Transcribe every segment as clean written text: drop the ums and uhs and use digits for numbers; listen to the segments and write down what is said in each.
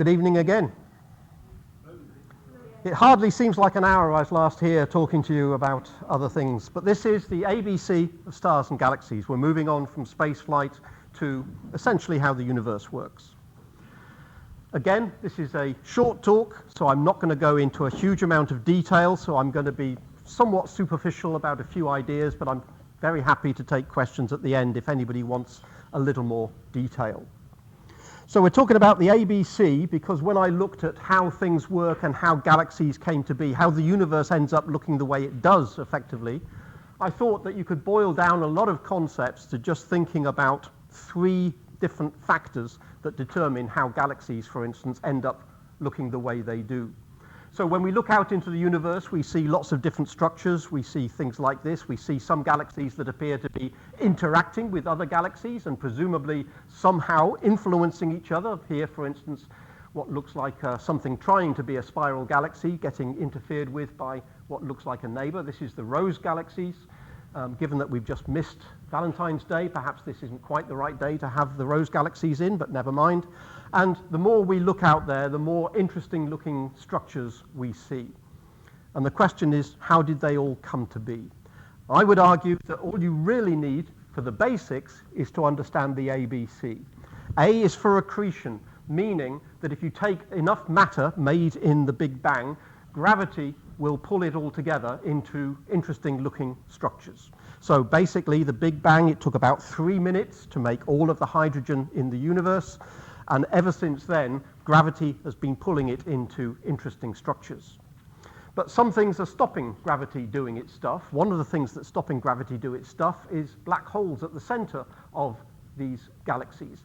Good evening again. It hardly seems like an hour I was last here talking to you about other things, but this is the ABC of stars and galaxies. We're moving on from spaceflight to essentially how the universe works. Again, this is a short talk, so I'm not going to go into a huge amount of detail, so I'm going to be somewhat superficial about a few ideas, but I'm very happy to take questions at the end if anybody wants a little more detail. So we're talking about the ABC because when I looked at how things work and how galaxies came to be, how the universe ends up looking the way it does effectively, I thought that you could boil down a lot of concepts to just thinking about three different factors that determine how galaxies, for instance, end up looking the way they do. So when we look out into the universe, we see lots of different structures. We see things like this. We see some galaxies that appear to be interacting with other galaxies and presumably somehow influencing each other. Here, for instance, what looks like something trying to be a spiral galaxy getting interfered with by what looks like a neighbor. This is the Rose galaxies. Given that we've just missed Valentine's Day, perhaps this isn't quite the right day to have the Rose galaxies in, but never mind. And the more we look out there, the more interesting looking structures we see. And the question is, how did they all come to be? I would argue that all you really need for the basics is to understand the ABC. A is for accretion, meaning that if you take enough matter made in the Big Bang, gravity will pull it all together into interesting looking structures. So basically the Big Bang, it took about 3 minutes to make all of the hydrogen in the universe, and ever since then gravity has been pulling it into interesting structures. But some things are stopping gravity doing its stuff. One of the things that's stopping gravity do its stuff is black holes at the center of these galaxies.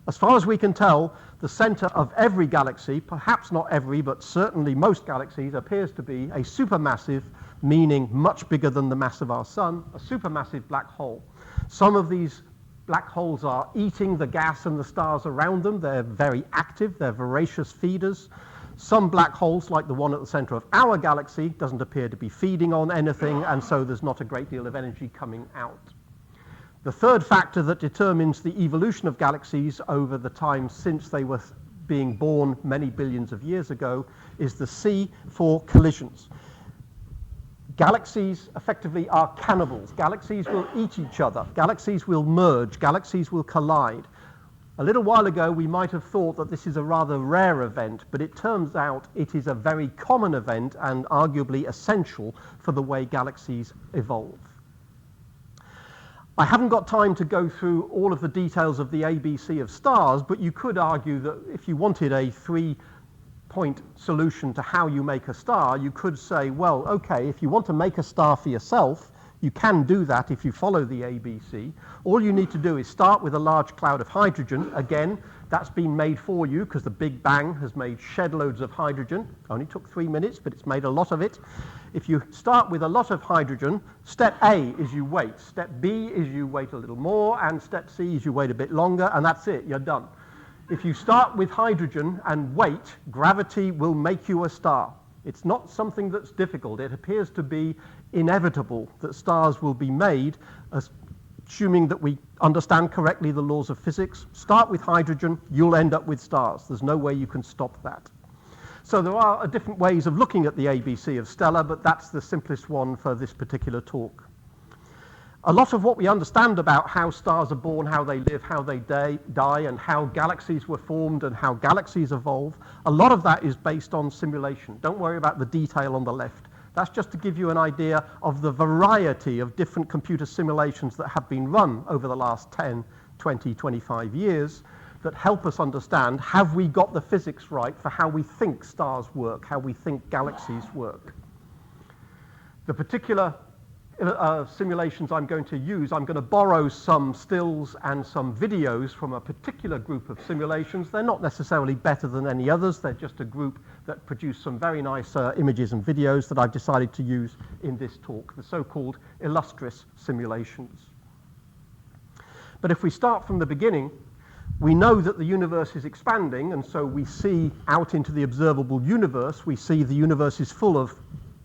As far as we can tell, the center of every galaxy, perhaps not every, but certainly most galaxies, appears to be a supermassive, meaning much bigger than the mass of our sun, a supermassive black hole. Some of these black holes are eating the gas and the stars around them. They're very active, they're voracious feeders. Some black holes, like the one at the center of our galaxy, doesn't appear to be feeding on anything, and so there's not a great deal of energy coming out. The third factor that determines the evolution of galaxies over the time since they were being born many billions of years ago is the C for collisions. Galaxies effectively are cannibals. Galaxies will eat each other. Galaxies will merge. Galaxies will collide. A little while ago, we might have thought that this is a rather rare event, but it turns out it is a very common event and arguably essential for the way galaxies evolve. I haven't got time to go through all of the details of the ABC of stars, but you could argue that if you wanted a three-point solution to how you make a star, you could say, well, okay, if you want to make a star for yourself, you can do that if you follow the ABC. All you need to do is start with a large cloud of hydrogen. Again, that's been made for you because the Big Bang has made shed loads of hydrogen. Only took 3 minutes, but it's made a lot of it. If you start with a lot of hydrogen, step A is you wait. Step B is you wait a little more, and step C is you wait a bit longer, and that's it, you're done. If you start with hydrogen and wait, gravity will make you a star. It's not something that's difficult. It appears to be inevitable that stars will be made, assuming that we understand correctly the laws of physics. Start with hydrogen, you'll end up with stars. There's no way you can stop that. So there are different ways of looking at the ABC of stellar, but that's the simplest one for this particular talk. A lot of what we understand about how stars are born, how they live, how they die, and how galaxies were formed and how galaxies evolve, a lot of that is based on simulation. Don't worry about the detail on the left. That's just to give you an idea of the variety of different computer simulations that have been run over the last 10, 20, 25 years that help us understand, have we got the physics right for how we think stars work, how we think galaxies work. The particular simulations I'm going to use, I'm going to borrow some stills and some videos from a particular group of simulations. They're not necessarily better than any others. They're just a group that produced some very nice images and videos that I've decided to use in this talk, the so-called illustrious simulations. But if we start from the beginning, we know that the universe is expanding, and so we see out into the observable universe, we see the universe is full of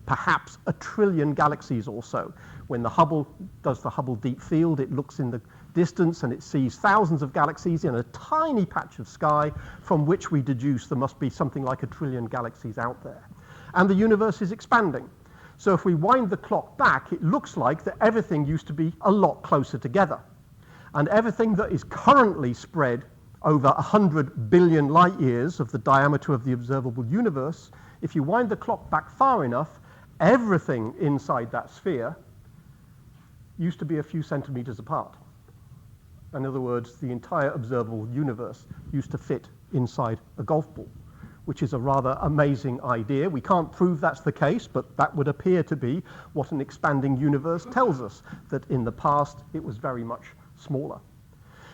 perhaps 1 trillion galaxies or so. When the Hubble does the Hubble Deep Field, it looks in the distance, and it sees thousands of galaxies in a tiny patch of sky from which we deduce there must be something like 1 trillion galaxies out there. And the universe is expanding. So if we wind the clock back, it looks like that everything used to be a lot closer together. And everything that is currently spread over 100 billion light years of the diameter of the observable universe, if you wind the clock back far enough, everything inside that sphere used to be a few centimeters apart. In other words, the entire observable universe used to fit inside a golf ball, which is a rather amazing idea. We can't prove that's the case, but that would appear to be what an expanding universe tells us, that in the past it was very much smaller.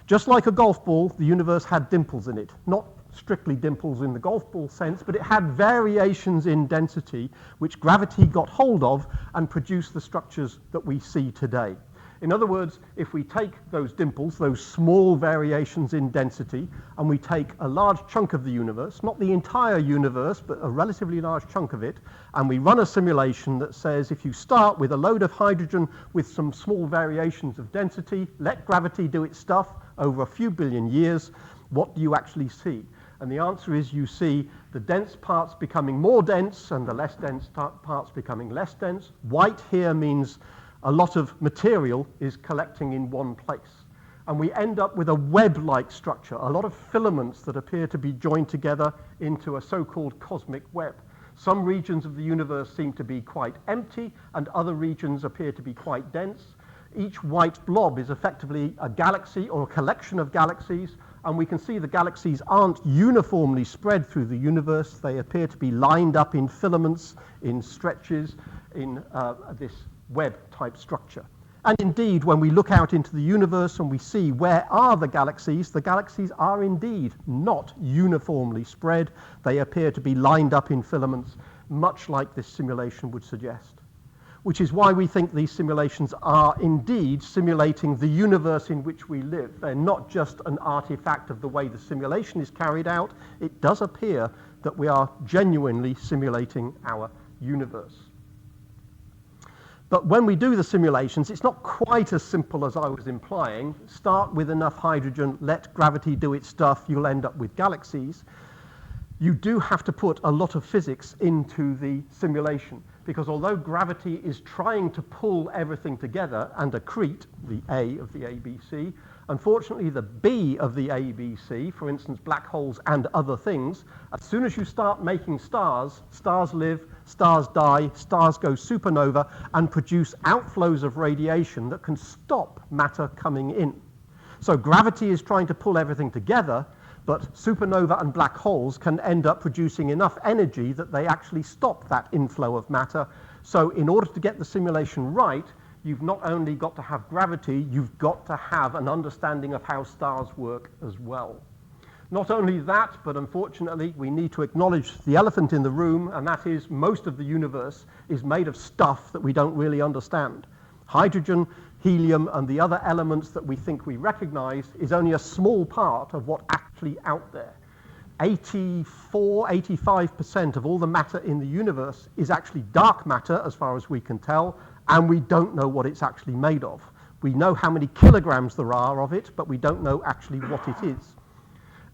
Just like a golf ball, the universe had dimples in it. Not strictly dimples in the golf ball sense, but it had variations in density which gravity got hold of and produced the structures that we see today. In other words, if we take those dimples, those small variations in density, and we take a large chunk of the universe, not the entire universe, but a relatively large chunk of it, and we run a simulation that says if you start with a load of hydrogen with some small variations of density, let gravity do its stuff over a few billion years, what do you actually see? And the answer is you see the dense parts becoming more dense and the less dense parts becoming less dense. White here means a lot of material is collecting in one place. And we end up with a web-like structure, a lot of filaments that appear to be joined together into a so-called cosmic web. Some regions of the universe seem to be quite empty, and other regions appear to be quite dense. Each white blob is effectively a galaxy or a collection of galaxies, and we can see the galaxies aren't uniformly spread through the universe. They appear to be lined up in filaments, in stretches, in this web-type structure. And indeed, when we look out into the universe and we see where are the galaxies are indeed not uniformly spread. They appear to be lined up in filaments, much like this simulation would suggest. Which is why we think these simulations are indeed simulating the universe in which we live. They're not just an artifact of the way the simulation is carried out. It does appear that we are genuinely simulating our universe. But when we do the simulations, it's not quite as simple as I was implying. Start with enough hydrogen, let gravity do its stuff, you'll end up with galaxies. You do have to put a lot of physics into the simulation, because although gravity is trying to pull everything together and accrete, the A of the ABC, unfortunately the B of the ABC, for instance black holes and other things, as soon as you start making stars, stars live, stars die, stars go supernova and produce outflows of radiation that can stop matter coming in. So gravity is trying to pull everything together, but supernova and black holes can end up producing enough energy that they actually stop that inflow of matter. So in order to get the simulation right, you've not only got to have gravity, you've got to have an understanding of how stars work as well. Not only that, but unfortunately, we need to acknowledge the elephant in the room, and that is most of the universe is made of stuff that we don't really understand. Hydrogen, helium, and the other elements that we think we recognize is only a small part of what's actually out there. 85% of all the matter in the universe is actually dark matter, as far as we can tell, and we don't know what it's actually made of. We know how many kilograms there are of it, but we don't know actually what it is.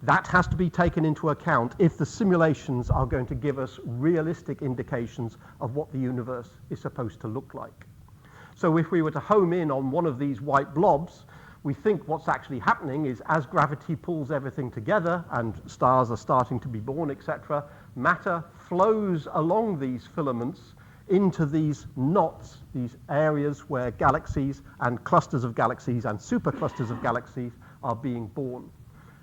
That has to be taken into account if the simulations are going to give us realistic indications of what the universe is supposed to look like. So if we were to home in on one of these white blobs, we think what's actually happening is as gravity pulls everything together and stars are starting to be born, etc., matter flows along these filaments into these knots, these areas where galaxies and clusters of galaxies and superclusters of galaxies are being born.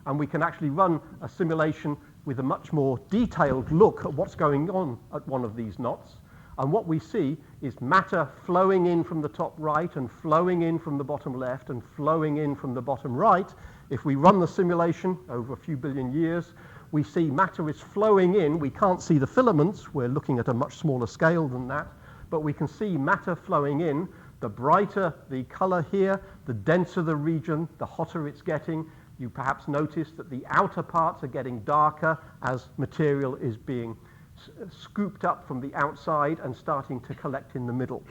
And we can actually run a simulation with a much more detailed look at what's going on at one of these knots. And what we see is matter flowing in from the top right and flowing in from the bottom left and flowing in from the bottom right. If we run the simulation over a few billion years, we see matter is flowing in. We can't see the filaments. We're looking at a much smaller scale than that. But we can see matter flowing in. The brighter the color here, the denser the region, the hotter it's getting. You perhaps notice that the outer parts are getting darker as material is being scooped up from the outside and starting to collect in the middle.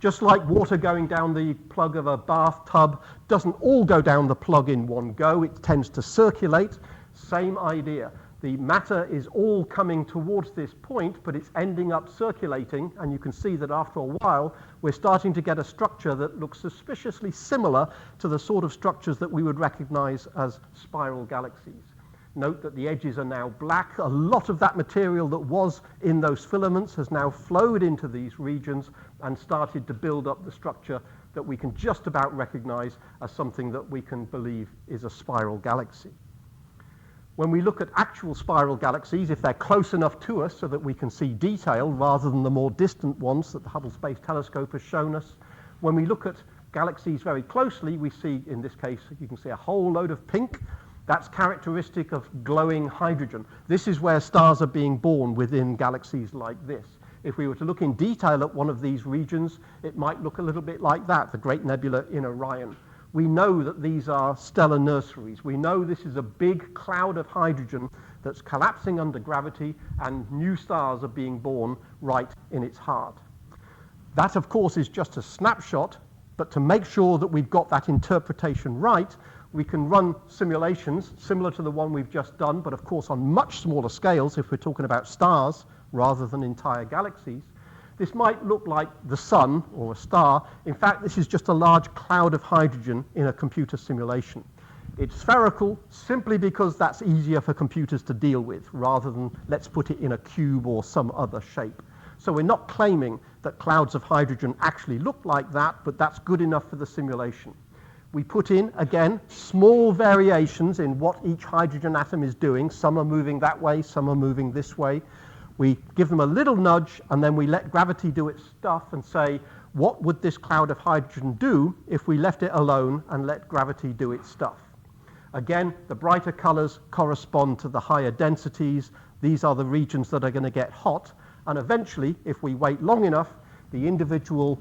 Just like water going down the plug of a bathtub doesn't all go down the plug in one go, it tends to circulate. Same idea. The matter is all coming towards this point, but it's ending up circulating, and you can see that after a while we're starting to get a structure that looks suspiciously similar to the sort of structures that we would recognize as spiral galaxies. Note that the edges are now black. A lot of that material that was in those filaments has now flowed into these regions and started to build up the structure that we can just about recognize as something that we can believe is a spiral galaxy. When we look at actual spiral galaxies, if they're close enough to us so that we can see detail rather than the more distant ones that the Hubble Space Telescope has shown us, when we look at galaxies very closely, we see, in this case, you can see a whole load of pink. That's characteristic of glowing hydrogen. This is where stars are being born within galaxies like this. If we were to look in detail at one of these regions, it might look a little bit like that, the Great Nebula in Orion. We know that these are stellar nurseries. We know this is a big cloud of hydrogen that's collapsing under gravity, and new stars are being born right in its heart. That, of course, is just a snapshot, but to make sure that we've got that interpretation right, we can run simulations similar to the one we've just done, but of course on much smaller scales if we're talking about stars rather than entire galaxies. This might look like the sun or a star. In fact, this is just a large cloud of hydrogen in a computer simulation. It's spherical simply because that's easier for computers to deal with rather than let's put it in a cube or some other shape. So we're not claiming that clouds of hydrogen actually look like that, but that's good enough for the simulation. We put in, again, small variations in what each hydrogen atom is doing. Some are moving that way, some are moving this way. We give them a little nudge, and then we let gravity do its stuff and say, what would this cloud of hydrogen do if we left it alone and let gravity do its stuff? Again, the brighter colors correspond to the higher densities. These are the regions that are going to get hot, and eventually, if we wait long enough, the individual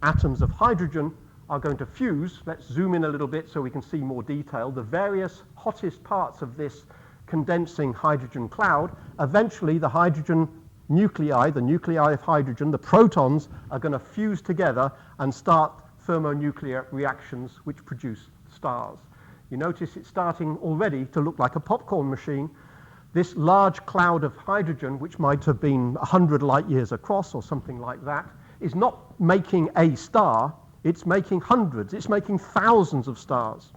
atoms of hydrogen are going to fuse. Let's zoom in a little bit so we can see more detail. The various hottest parts of this condensing hydrogen cloud, eventually the hydrogen nuclei, the nuclei of hydrogen, the protons, are going to fuse together and start thermonuclear reactions which produce stars. You notice it's starting already to look like a popcorn machine. This large cloud of hydrogen, which might have been 100 light years across or something like that, is not making a star, it's making hundreds, it's making thousands of stars.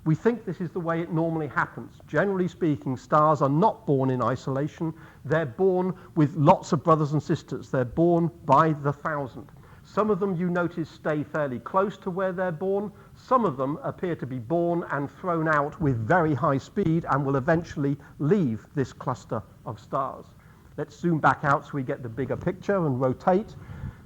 We think this is the way it normally happens. Generally speaking, stars are not born in isolation. They're born with lots of brothers and sisters. They're born by the thousand. Some of them, you notice, stay fairly close to where they're born. Some of them appear to be born and thrown out with very high speed and will eventually leave this cluster of stars. Let's zoom back out so we get the bigger picture and rotate.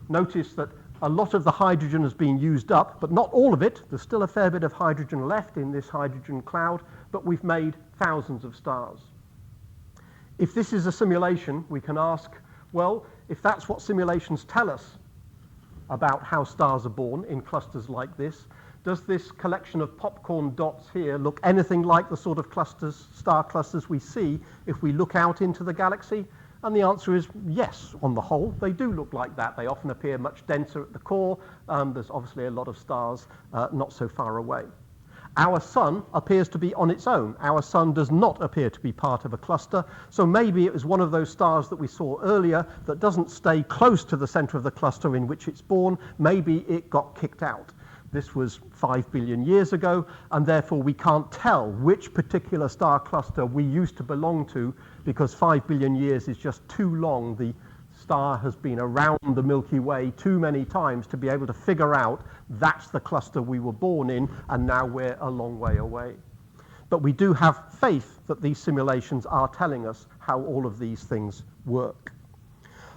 Notice that a lot of the hydrogen has been used up, but not all of it. There's still a fair bit of hydrogen left in this hydrogen cloud, but we've made thousands of stars. If this is a simulation, we can ask, well, if that's what simulations tell us about how stars are born in clusters like this, does this collection of popcorn dots here look anything like the sort of clusters, star clusters we see if we look out into the galaxy? And the answer is yes, on the whole, they do look like that. They often appear much denser at the core. There's obviously a lot of stars not so far away. Our sun appears to be on its own. Our sun does not appear to be part of a cluster, so maybe it was one of those stars that we saw earlier that doesn't stay close to the center of the cluster in which it's born. Maybe it got kicked out. This was 5 billion years ago, and therefore we can't tell which particular star cluster we used to belong to, because 5 billion years is just too long. The star has been around the Milky Way too many times to be able to figure out that's the cluster we were born in, and now we're a long way away. But we do have faith that these simulations are telling us how all of these things work.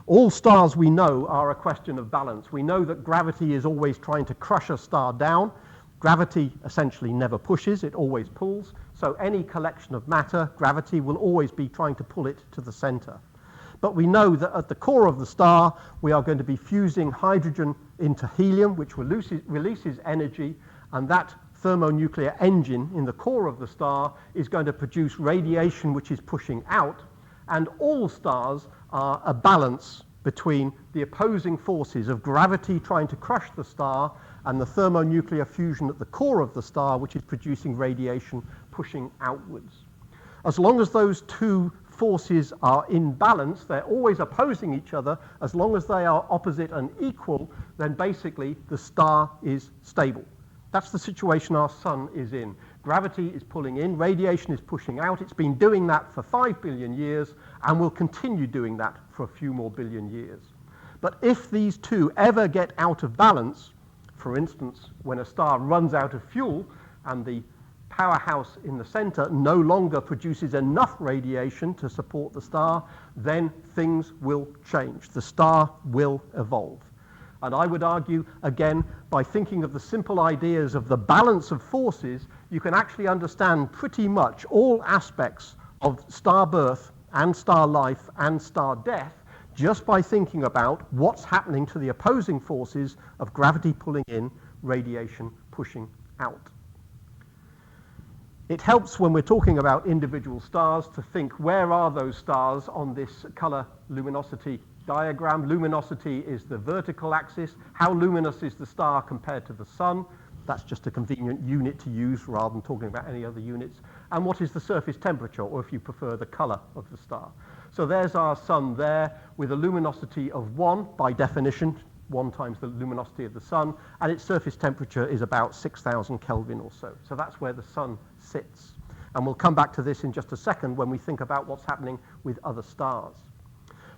All stars we know are a question of balance. We know that gravity is always trying to crush a star down. Gravity essentially never pushes, it always pulls. So any collection of matter, gravity will always be trying to pull it to the center. But we know that at the core of the star, we are going to be fusing hydrogen into helium, which releases energy, and that thermonuclear engine in the core of the star is going to produce radiation which is pushing out, and all stars are a balance between the opposing forces of gravity trying to crush the star and the thermonuclear fusion at the core of the star, which is producing radiation pushing outwards. As long as those two forces are in balance, they're always opposing each other, as long as they are opposite and equal, then basically the star is stable. That's the situation our sun is in. Gravity is pulling in, radiation is pushing out. It's been doing that for 5 billion years and will continue doing that for a few more billion years. But if these two ever get out of balance, for instance, when a star runs out of fuel and the powerhouse in the center no longer produces enough radiation to support the star, then things will change. The star will evolve. And I would argue, again, by thinking of the simple ideas of the balance of forces, you can actually understand pretty much all aspects of star birth and star life and star death just by thinking about what's happening to the opposing forces of gravity pulling in, radiation pushing out. It helps when we're talking about individual stars to think where are those stars on this color luminosity diagram. Luminosity is the vertical axis. How luminous is the star compared to the sun? That's just a convenient unit to use rather than talking about any other units. And what is the surface temperature, or if you prefer, the color of the star? So there's our sun there with a luminosity of 1 by definition, 1 times the luminosity of the sun, and its surface temperature is about 6,000 Kelvin or so. So that's where the sun sits. And we'll come back to this in just a second when we think about what's happening with other stars.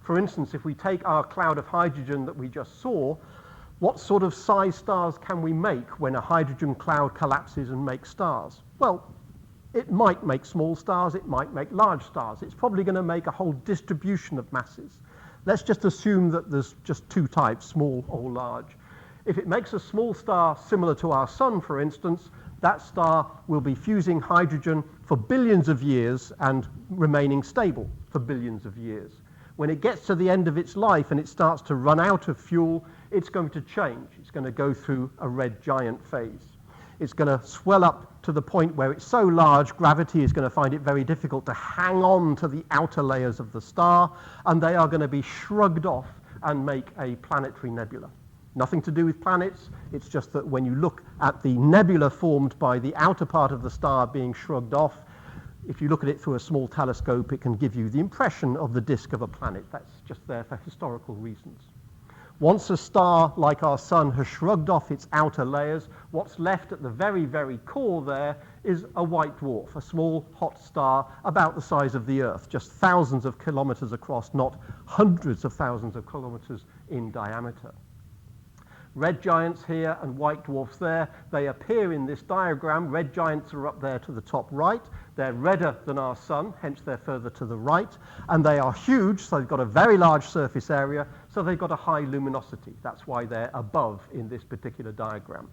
For instance, if we take our cloud of hydrogen that we just saw, what sort of size stars can we make when a hydrogen cloud collapses and makes stars? Well, it might make small stars, it might make large stars. It's probably going to make a whole distribution of masses. Let's just assume that there's just two types, small or large. If it makes a small star similar to our sun, for instance, that star will be fusing hydrogen for billions of years and remaining stable for billions of years. When it gets to the end of its life and it starts to run out of fuel, it's going to change. It's going to go through a red giant phase. It's going to swell up to the point where it's so large, gravity is going to find it very difficult to hang on to the outer layers of the star, and they are going to be shrugged off and make a planetary nebula. Nothing to do with planets, it's just that when you look at the nebula formed by the outer part of the star being shrugged off, if you look at it through a small telescope, it can give you the impression of the disk of a planet. That's just there for historical reasons. Once a star like our sun has shrugged off its outer layers, what's left at the very, very core there is a white dwarf, a small hot star about the size of the Earth, just thousands of kilometers across, not hundreds of thousands of kilometers in diameter. Red giants here and white dwarfs there, they appear in this diagram. Red giants are up there to the top right. They're redder than our sun, hence they're further to the right. And they are huge, so they've got a very large surface area, so they've got a high luminosity. That's why they're above in this particular diagram.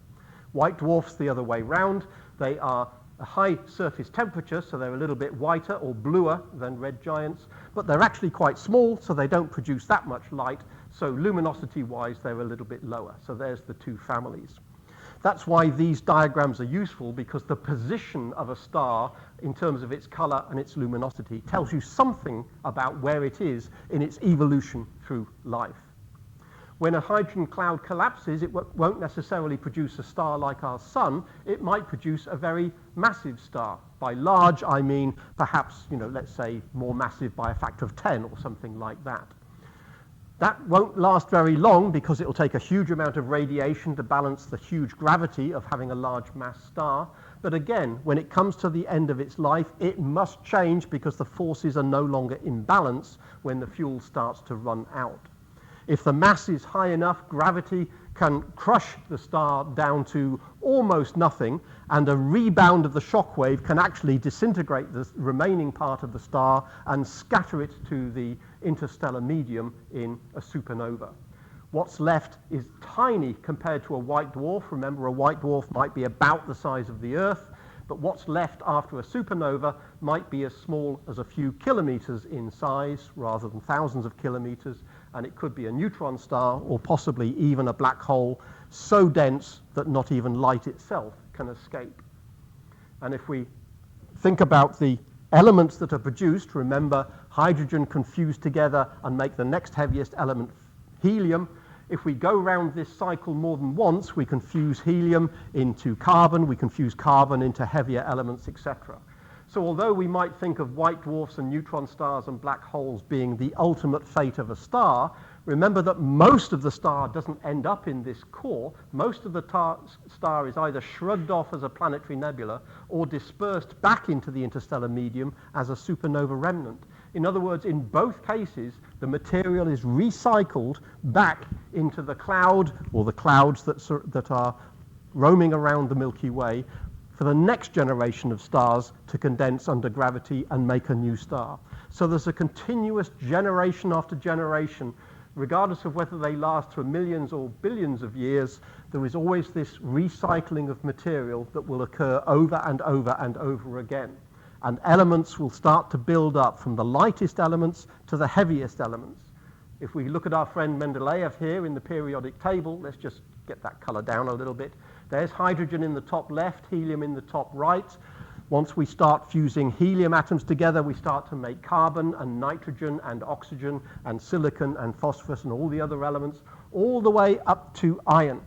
White dwarfs the other way round. They are a high surface temperature, so they're a little bit whiter or bluer than red giants, but they're actually quite small, so they don't produce that much light. So luminosity-wise, they're a little bit lower. So there's the two families. That's why these diagrams are useful, because the position of a star in terms of its color and its luminosity tells you something about where it is in its evolution through life. When a hydrogen cloud collapses, it won't necessarily produce a star like our sun. It might produce a very massive star. By large, I mean perhaps, let's say more massive by a factor of 10 or something like that. That won't last very long because it will take a huge amount of radiation to balance the huge gravity of having a large mass star. But again, when it comes to the end of its life, it must change because the forces are no longer in balance when the fuel starts to run out. If the mass is high enough, gravity can crush the star down to almost nothing, and a rebound of the shock wave can actually disintegrate the remaining part of the star and scatter it to the interstellar medium in a supernova. What's left is tiny compared to a white dwarf. Remember, a white dwarf might be about the size of the Earth, but what's left after a supernova might be as small as a few kilometers in size rather than thousands of kilometers, and it could be a neutron star or possibly even a black hole so dense that not even light itself can escape. And if we think about the elements that are produced, remember, hydrogen can fuse together and make the next heaviest element helium. If we go round this cycle more than once, we can fuse helium into carbon, we can fuse carbon into heavier elements, etc. So although we might think of white dwarfs and neutron stars and black holes being the ultimate fate of a star, remember that most of the star doesn't end up in this core. Most of the star is either shrugged off as a planetary nebula or dispersed back into the interstellar medium as a supernova remnant. In other words, in both cases, the material is recycled back into the cloud or the clouds that are roaming around the Milky Way for the next generation of stars to condense under gravity and make a new star. So there's a continuous generation after generation, regardless of whether they last for millions or billions of years, there is always this recycling of material that will occur over and over and over again. And elements will start to build up from the lightest elements to the heaviest elements. If we look at our friend Mendeleev here in the periodic table, let's just get that color down a little bit. There's hydrogen in the top left, helium in the top right. Once we start fusing helium atoms together, we start to make carbon and nitrogen and oxygen and silicon and phosphorus and all the other elements, all the way up to iron.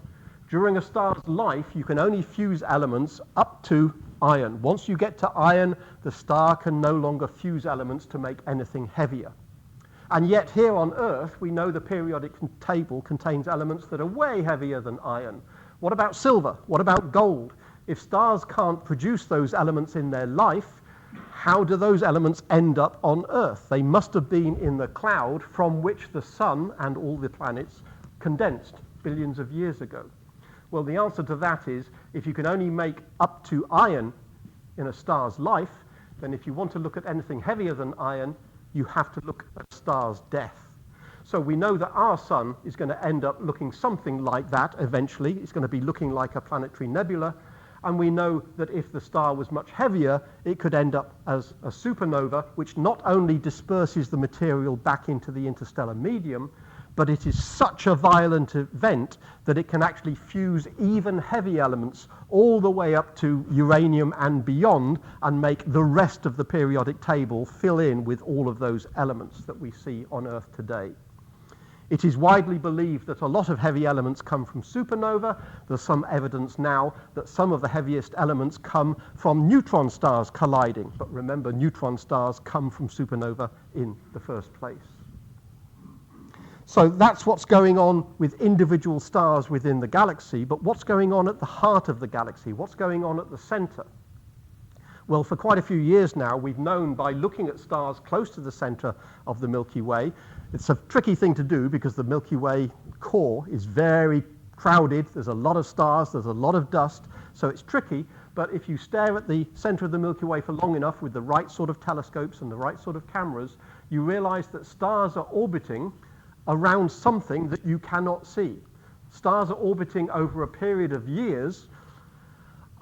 During a star's life, you can only fuse elements up to iron. Once you get to iron, the star can no longer fuse elements to make anything heavier. And yet here on Earth, we know the periodic table contains elements that are way heavier than iron. What about silver? What about gold? If stars can't produce those elements in their life, how do those elements end up on Earth? They must have been in the cloud from which the sun and all the planets condensed billions of years ago. Well, the answer to that is, if you can only make up to iron in a star's life, then if you want to look at anything heavier than iron, you have to look at a star's death. So we know that our sun is going to end up looking something like that eventually. It's going to be looking like a planetary nebula. And we know that if the star was much heavier, it could end up as a supernova, which not only disperses the material back into the interstellar medium, but it is such a violent event that it can actually fuse even heavy elements all the way up to uranium and beyond and make the rest of the periodic table fill in with all of those elements that we see on Earth today. It is widely believed that a lot of heavy elements come from supernova. There's some evidence now that some of the heaviest elements come from neutron stars colliding. But remember, neutron stars come from supernova in the first place. So that's what's going on with individual stars within the galaxy, but what's going on at the heart of the galaxy? What's going on at the center? Well, for quite a few years now, we've known by looking at stars close to the center of the Milky Way. It's a tricky thing to do because the Milky Way core is very crowded. There's a lot of stars, there's a lot of dust, so it's tricky. But if you stare at the center of the Milky Way for long enough with the right sort of telescopes and the right sort of cameras, you realize that stars are orbiting around something that you cannot see. Stars are orbiting over a period of years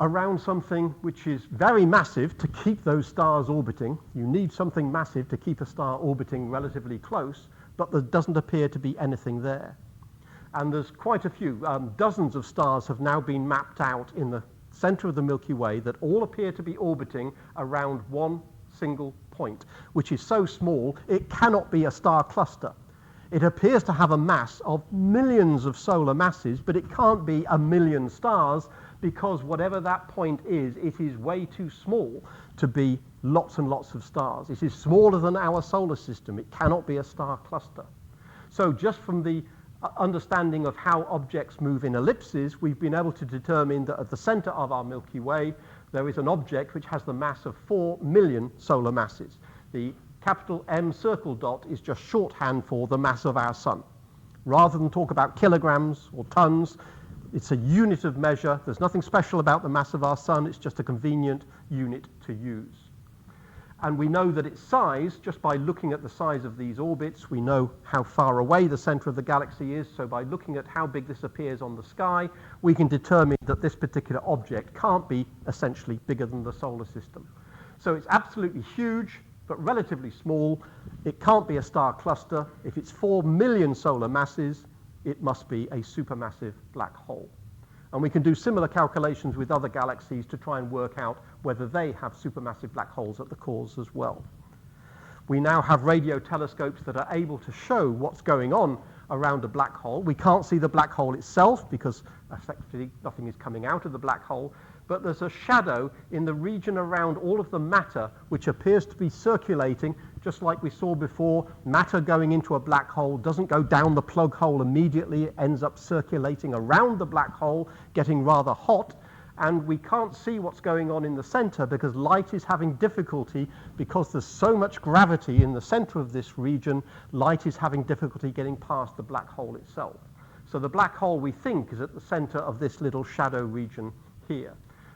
around something which is very massive to keep those stars orbiting. You need something massive to keep a star orbiting relatively close, but there doesn't appear to be anything there. And there's quite a few, dozens of stars have now been mapped out in the center of the Milky Way that all appear to be orbiting around one single point, which is so small it cannot be a star cluster. It appears to have a mass of millions of solar masses, but it can't be a million stars because whatever that point is, it is way too small to be lots and lots of stars. It is smaller than our solar system. It cannot be a star cluster. So just from the understanding of how objects move in ellipses, we've been able to determine that at the center of our Milky Way, there is an object which has the mass of 4 million solar masses. The capital M circle dot is just shorthand for the mass of our sun. Rather than talk about kilograms or tons, it's a unit of measure. There's nothing special about the mass of our sun. It's just a convenient unit to use. And we know that its size, just by looking at the size of these orbits, we know how far away the center of the galaxy is. So by looking at how big this appears on the sky, we can determine that this particular object can't be essentially bigger than the solar system. So it's absolutely huge, but relatively small. It can't be a star cluster. If it's 4 million solar masses, it must be a supermassive black hole. And we can do similar calculations with other galaxies to try and work out whether they have supermassive black holes at the cores as well. We now have radio telescopes that are able to show what's going on around a black hole. We can't see the black hole itself because effectively nothing is coming out of the black hole, but there's a shadow in the region around all of the matter which appears to be circulating, just like we saw before. Matter going into a black hole doesn't go down the plug hole immediately, it ends up circulating around the black hole, getting rather hot, and we can't see what's going on in the center because light is having difficulty, because there's so much gravity in the center of this region, light is having difficulty getting past the black hole itself. So the black hole, we think, is at the center of this little shadow region here.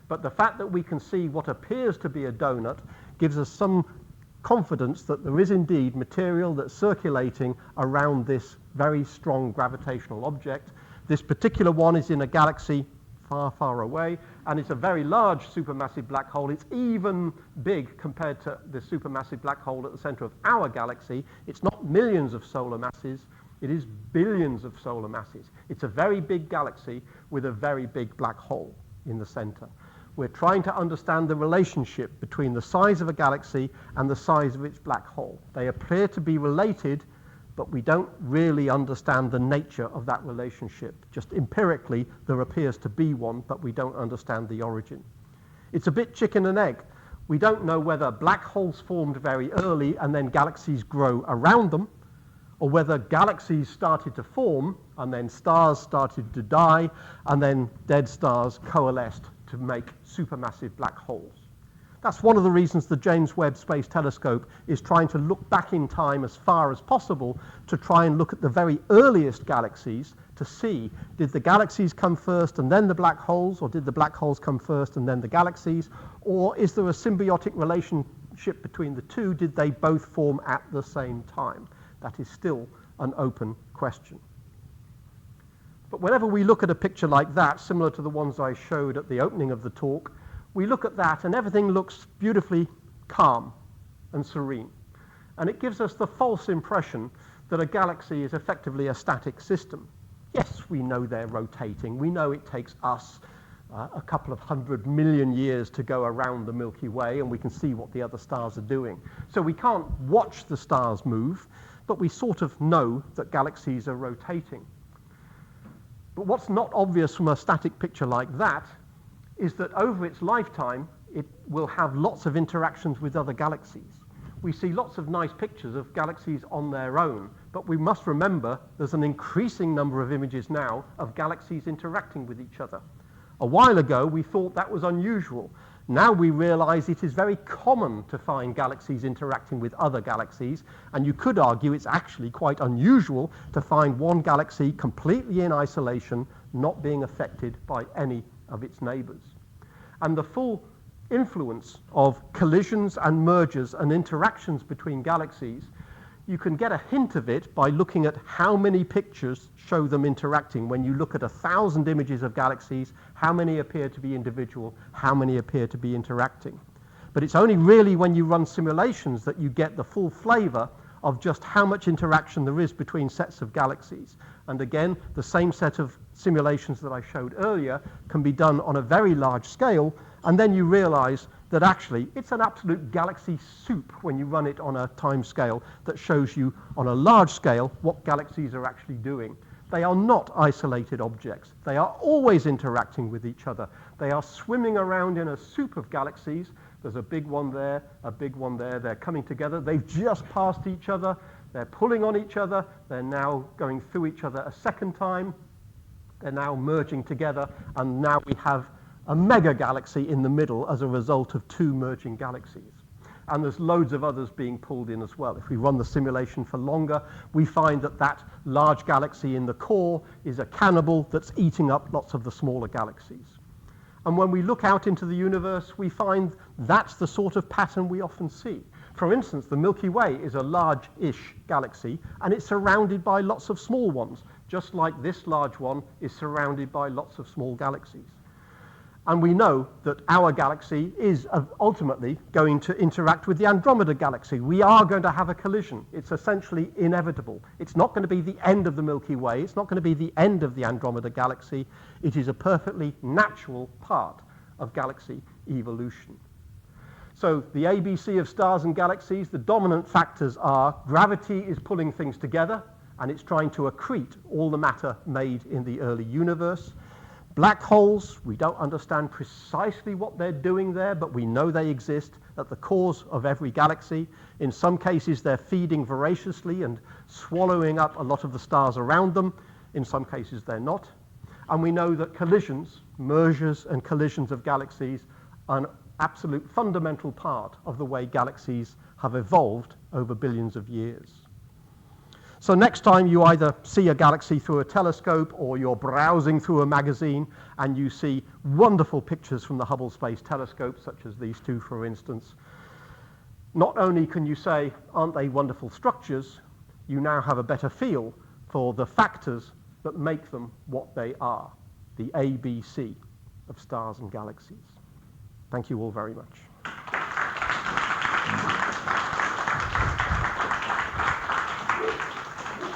But the fact that we can see what appears to be a donut gives us some confidence that there is indeed material that's circulating around this very strong gravitational object. This particular one is in a galaxy far, far away, and it's a very large supermassive black hole. It's even big compared to the supermassive black hole at the center of our galaxy. It's not millions of solar masses, it is billions of solar masses. It's a very big galaxy with a very big black hole in the center. We're trying to understand the relationship between the size of a galaxy and the size of its black hole. They appear to be related, but we don't really understand the nature of that relationship. Just empirically, there appears to be one, but we don't understand the origin. It's a bit chicken and egg. We don't know whether black holes formed very early and then galaxies grow around them, or whether galaxies started to form and then stars started to die and then dead stars coalesced to make supermassive black holes. That's one of the reasons the James Webb Space Telescope is trying to look back in time as far as possible to try and look at the very earliest galaxies to see, did the galaxies come first and then the black holes, or did the black holes come first and then the galaxies, or is there a symbiotic relationship between the two? Did they both form at the same time? That is still an open question. But whenever we look at a picture like that, similar to the ones I showed at the opening of the talk, we look at that and everything looks beautifully calm and serene. And it gives us the false impression that a galaxy is effectively a static system. Yes, we know they're rotating. We know it takes us a couple of 100 million years to go around the Milky Way, and we can see what the other stars are doing. So we can't watch the stars move, but we sort of know that galaxies are rotating. But what's not obvious from a static picture like that is that over its lifetime, it will have lots of interactions with other galaxies. We see lots of nice pictures of galaxies on their own, but we must remember there's an increasing number of images now of galaxies interacting with each other. A while ago, we thought that was unusual. Now we realize it is very common to find galaxies interacting with other galaxies, and you could argue it's actually quite unusual to find one galaxy completely in isolation, not being affected by any of its neighbors. And the full influence of collisions and mergers and interactions between galaxies, you can get a hint of it by looking at how many pictures show them interacting. When you look at 1,000 images of galaxies, how many appear to be individual, how many appear to be interacting. But it's only really when you run simulations that you get the full flavor of just how much interaction there is between sets of galaxies. And again, the same set of simulations that I showed earlier can be done on a very large scale, and then you realize that actually it's an absolute galaxy soup when you run it on a time scale that shows you on a large scale what galaxies are actually doing. They are not isolated objects. They are always interacting with each other. They are swimming around in a soup of galaxies. There's a big one there, a big one there. They're coming together. They've just passed each other. They're pulling on each other. They're now going through each other a second time. They're now merging together, and now we have a mega galaxy in the middle as a result of two merging galaxies. And there's loads of others being pulled in as well. If we run the simulation for longer, we find that that large galaxy in the core is a cannibal that's eating up lots of the smaller galaxies. And when we look out into the universe, we find that's the sort of pattern we often see. For instance, the Milky Way is a large-ish galaxy, and it's surrounded by lots of small ones, just like this large one is surrounded by lots of small galaxies. And we know that our galaxy is ultimately going to interact with the Andromeda galaxy. We are going to have a collision. It's essentially inevitable. It's not going to be the end of the Milky Way. It's not going to be the end of the Andromeda galaxy. It is a perfectly natural part of galaxy evolution. So the ABC of stars and galaxies, the dominant factors are gravity is pulling things together, and it's trying to accrete all the matter made in the early universe. Black holes, we don't understand precisely what they're doing there, but we know they exist at the cores of every galaxy. In some cases, they're feeding voraciously and swallowing up a lot of the stars around them. In some cases, they're not. And we know that collisions, mergers and collisions of galaxies, are an absolute fundamental part of the way galaxies have evolved over billions of years. So next time you either see a galaxy through a telescope or you're browsing through a magazine and you see wonderful pictures from the Hubble Space Telescope, such as these two, for instance, not only can you say, aren't they wonderful structures, you now have a better feel for the factors that make them what they are, the ABC of stars and galaxies. Thank you all very much.